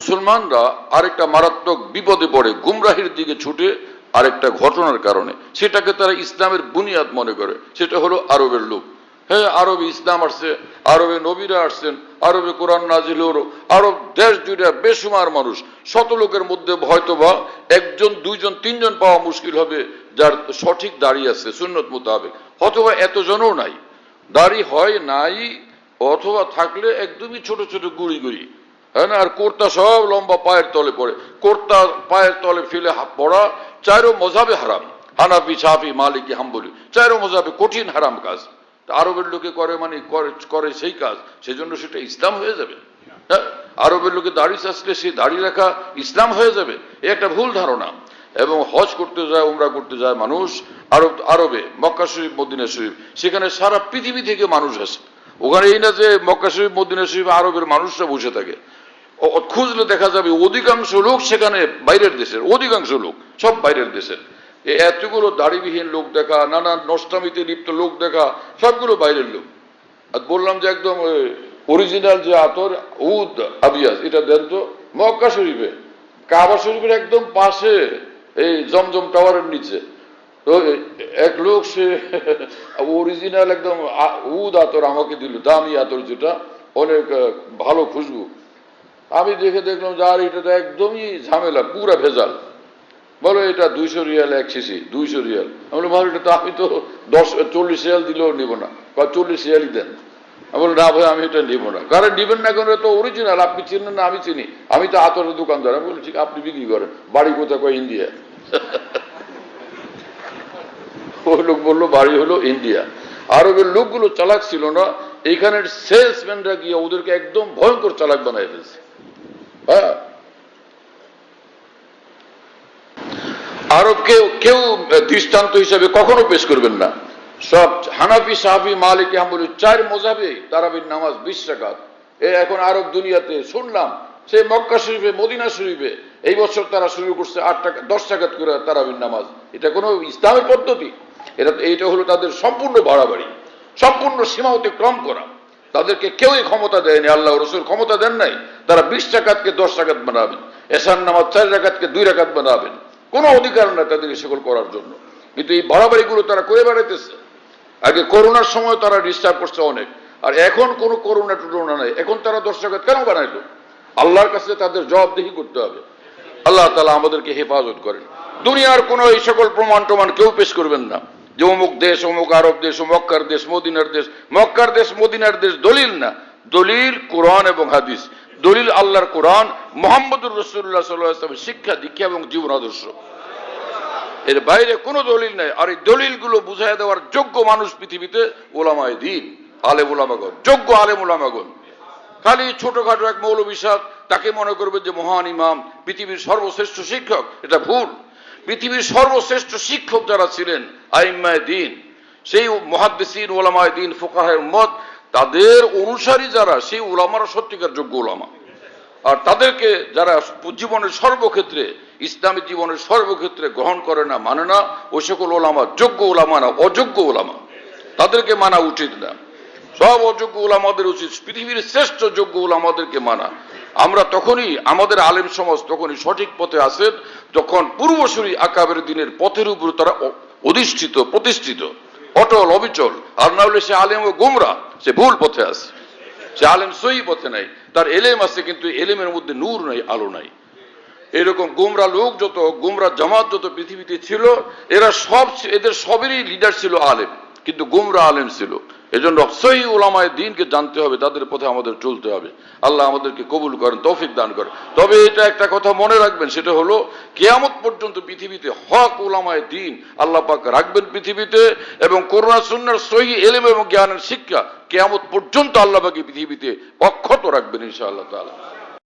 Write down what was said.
মুসলমানরা আরেকটা মারাত্মক বিপদে পড়ে গুমরাহির দিকে ছুটে আরেকটা ঘটনার কারণে। সেটাকে তারা ইসলামের বুনিয়াদ মনে করে। সেটা হলো আরবের লোক। হ্যাঁ, আরবে ইসলাম আসছে, আরবে নবীরা আসছেন, আরবে কোরআন নাজিল হলো, আরব দেশ জুড়ে বেসুমার মানুষ। শত লোকের মধ্যে হয়তোবা একজন, দুইজন, তিনজন পাওয়া মুশকিল হবে যার সঠিক দাড়ি আছে সুন্নত মোতাবেক, অথবা এতজনও নাই, দাড়ি হয় নাই, অথবা থাকলে একদমই ছোট ছোট গুড়ি গুড়ি, হ্যাঁ না, আর কোর্তা সব লম্বা পায়ের তলে পড়ে। কোর্তা পায়ের তলে ফেলে পড়া চারো মজাবে হারাম, হানাফি, শাফি, মালিকি, হাম্বলি, চারো মজাবে কঠিন হারাম কাজ। আরবের লোকে করে, মানে করে সেই কাজ, সেজন্য সেটা ইসলাম হয়ে যাবে? হ্যাঁ, আরবের লোকে দাড়ি চাষলে সেই দাড়ি রাখা ইসলাম হয়ে যাবে? এ একটা ভুল ধারণা। এবং হজ করতে যায়, উমরা করতে যায় মানুষ আরবে, মক্কা শরীফ, মদিনা শরীফ, সেখানে সারা পৃথিবী থেকে মানুষ আসে। ওখানে এই না যে মক্কা শরীফ, মদিনা শরীফ আরবের মানুষরা বসে থাকে। খুঁজলে দেখা যাবে অধিকাংশ লোক সেখানে বাইরের দেশের, অধিকাংশ লোক সব বাইরের দেশের। এতগুলো দাড়িবিহীন লোক দেখা, নানান নষ্টামিতে লিপ্ত লোক দেখা, সবগুলো বাইরের লোক। আর বললাম যে একদম অরিজিনাল যে আতর উদ আবিয়াস, এটা দেন তো মক্কা শরীফে, কাবা শরীফের একদম পাশে, এই জমজম টাওয়ারের নিচে। তো এক লোক সে অরিজিনাল একদম উদ আতর আমাকে দিল, দামি আতর, যেটা অনেক ভালো খুশবু। আমি দেখলাম যে আর এটা তো একদমই ঝামেলা, পুরা ভেজাল। বলো এটা 200 রিয়াল এক শিশি, 200 রিয়াল। আমি বললাম ভালো, এটা তো আমি তো 40 রিয়াল দিলেও নিব না, বা 40 রিয়ালই দেন। আমি বললাম না ভাই, আমি এটা নিব না। কারণ নিবেন না কেন, তো অরিজিনাল, আপনি চিনেন না, আমি চিনি, আমি তো আতরের দোকানদার। আমি বলি ঠিক, আপনি বিক্রি করেন, বাড়ি কোথায়? কয় ইন্ডিয়া। ওই লোক বললো বাড়ি হলো ইন্ডিয়া। আরবের লোকগুলো চালাক ছিল না, এইখানের সেলসম্যানরা গিয়ে ওদেরকে একদম ভয়ঙ্কর চালাক বানায় ফেলছে। হ্যাঁ, আরবকে কেউ দৃষ্টান্ত হিসাবে কখনো পেশ করবেন না। সব হানাফি, শাফি, মালিকি, হাম্বলি, 4 মজাবে তারাবির নামাজ 20 রাকাত। এখন আরব দুনিয়াতে শুনলাম সে মক্কা শরীফে, মদিনা শরীফে এই বছর তারা শুরু করছে 8 টাকা 10 রাকাত করে তারাবির নামাজ। এটা কোনো ইসলামের পদ্ধতি? এইটা হলো তাদের সম্পূর্ণ বাড়াবাড়ি, সম্পূর্ণ সীমা অতিক্রম করা। তাদেরকে কেউই ক্ষমতা দেয়নি, আল্লাহ রসুল ক্ষমতা দেন নাই। তারা 20 রাকাতকে 10 রাকাত বানাবেন, এশার নামাজ 4 রাকাতকে 2 রাকাত বানাবেন, কোনো অধিকার নাই তাদের সেগুলো করার জন্য। কিন্তু এই বাড়াবাড়িগুলো তারা করে বেড়াইতেছে। আগে করোনার সময় তারা ডিস্টার্ব করছে অনেক, আর এখন কোনো করোনা টুরোনা নাই। এখন তারা 10 রাকাত কেন বানাইলো? আল্লাহর কাছে তাদের জবাবদিহি করতে হবে। আল্লাহ তাআলা আমাদেরকে হেফাজত করেন। দুনিয়ার কোনো এই সকল প্রমাণ টমান কেউ পেশ করবেন না যে অমুক দেশ, অমুক আরব দেশ, মক্কার দেশ, মদিনার দেশ। মক্কার দেশ, মদিনার দেশ দলিল না, দলিল কোরআন এবং হাদিস। দলিল আল্লাহর কোরআন, মুহাম্মদুর রাসূলুল্লাহ সাল্লাল্লাহু আলাইহি ওয়াসাল্লামের শিক্ষা, দীক্ষা এবং জীবন আদর্শ। এর বাইরে কোনো দলিল নাই। আর এই দলিলগুলো বুঝাই দেওয়ার যোগ্য মানুষ পৃথিবীতে উলামায়ে দ্বীন, আলেম উলামাগণ, যোগ্য আলেম উলামাগণ। খালি ছোটখাটো এক মৌলবী সাহেব তাকে মনে করবে যে মহান ইমাম, পৃথিবীর সর্বশ্রেষ্ঠ শিক্ষক। এটা ভুল। পৃথিবীর সর্বশ্রেষ্ঠ শিক্ষক যারা ছিলেন আইম্মায়ে দ্বীন, সেই মুহাদ্দিসিন, উলামায়ে দ্বীন, ফুকাহায়ে উম্মত, তাদের অনুসারী যারা, সেই উলামারা সত্যিকার যোগ্য উলামা। আর তাদেরকে যারা জীবনের সর্বক্ষেত্রে, ইসলামী জীবনের সর্বক্ষেত্রে গ্রহণ করে না, মানে না, ওই সকল ওলামা যোগ্য ওলামা না, অযোগ্য ওলামা। তাদেরকে মানা উচিত না। সব অযোগ্য ওলামাদের উচিত পৃথিবীর শ্রেষ্ঠ যোগ্য ওলামাদেরকে মানা। আমরা তখনই, আমাদের আলেম সমাজ তখনই সঠিক পথে আসেন যখন পূর্বসূরি আকাবের দিনের পথের উপর তারা অধিষ্ঠিত, প্রতিষ্ঠিত, অটল, অবিচল। আর না হলে সে আলেম ও গোমরা, সে ভুল পথে আছে, সে আলেম সহি পথে নাই। তার এলেম আছে কিন্তু এলেমের মধ্যে নূর নাই, আলো নাই। এরকম গোমরা লোক যত, গোমরা জামাত যত পৃথিবীতে ছিল, এরা সব, এদের সবেরই লিডার ছিল আলেম, কিন্তু গোমরা আলেম ছিল। এজন্য সহি উলামায়ে দ্বীনকে জানতে হবে, তাদের পথে আমাদের চলতে হবে। আল্লাহ আমাদেরকে কবুল করেন, তৌফিক দান করেন। তবে এটা একটা কথা মনে রাখবেন, সেটা হলো কিয়ামত পর্যন্ত পৃথিবীতে হক উলামায়ে দ্বীন আল্লাহ পাক রাখবেন পৃথিবীতে, এবং কোরআন সুন্নাহর সহি ইলম এবং জ্ঞানের শিক্ষা কিয়ামত পর্যন্ত আল্লাহ পাক পৃথিবীতে অক্ষত রাখবেন ইনশাআল্লাহ তাআলা।